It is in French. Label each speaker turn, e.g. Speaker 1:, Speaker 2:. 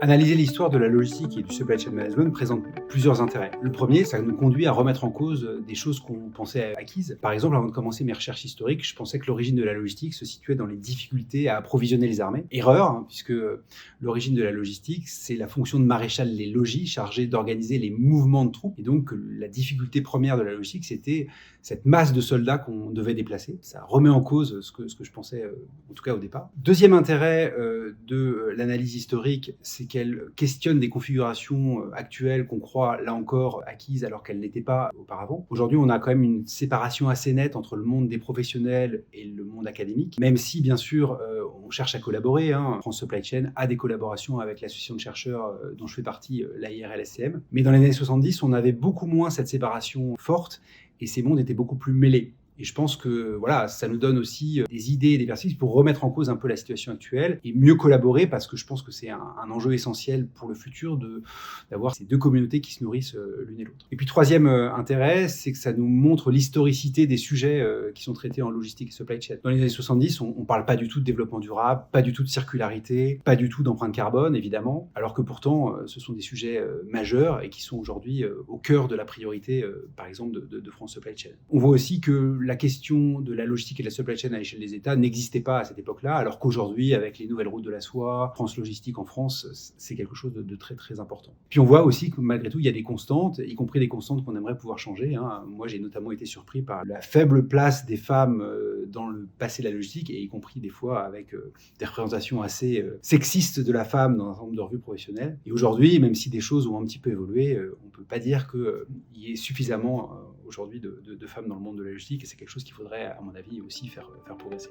Speaker 1: Analyser l'histoire de la logistique et du supply chain management présente plusieurs intérêts. Le premier, ça nous conduit à remettre en cause des choses qu'on pensait acquises. Par exemple, avant de commencer mes recherches historiques, je pensais que l'origine de la logistique se situait dans les difficultés à approvisionner les armées. Erreur, puisque l'origine de la logistique, c'est la fonction de maréchal des logis chargé d'organiser les mouvements de troupes. Et donc, la difficulté première de la logistique, c'était cette masse de soldats qu'on devait déplacer. Ça remet en cause ce que je pensais, en tout cas au départ. Deuxième intérêt de l'analyse historique, c'est qu'elle questionne des configurations actuelles qu'on croit, là encore, acquises alors qu'elles n'étaient pas auparavant. Aujourd'hui, on a quand même une séparation assez nette entre le monde des professionnels et le monde académique, même si, bien sûr, on cherche à collaborer. France Supply Chain a des collaborations avec l'association de chercheurs dont je fais partie, l'AIRLSCM. Mais dans les années 70, on avait beaucoup moins cette séparation forte et ces mondes étaient beaucoup plus mêlés. Et je pense que voilà, ça nous donne aussi des idées et des perspectives pour remettre en cause un peu la situation actuelle et mieux collaborer, parce que je pense que c'est un enjeu essentiel pour le futur d'avoir ces deux communautés qui se nourrissent l'une et l'autre. Et puis troisième intérêt, c'est que ça nous montre l'historicité des sujets qui sont traités en logistique et supply chain. Dans les années 70, on ne parle pas du tout de développement durable, pas du tout de circularité, pas du tout d'empreinte carbone, évidemment, alors que pourtant, ce sont des sujets majeurs et qui sont aujourd'hui au cœur de la priorité, par exemple, de France Supply Chain. On voit aussi que la question de la logistique et de la supply chain à l'échelle des États n'existait pas à cette époque-là, alors qu'aujourd'hui, avec les nouvelles routes de la soie, France Logistique en France, c'est quelque chose de très très important. Puis on voit aussi que malgré tout, il y a des constantes, y compris des constantes qu'on aimerait pouvoir changer. Moi, j'ai notamment été surpris par la faible place des femmes dans le passé de la logistique, et y compris des fois avec des représentations assez sexistes de la femme dans un certain nombre de revues professionnelles. Et aujourd'hui, même si des choses ont un petit peu évolué, on ne peut pas dire qu'il y ait suffisamment aujourd'hui de femmes dans le monde de la logistique, et c'est quelque chose qu'il faudrait, à mon avis, aussi faire progresser.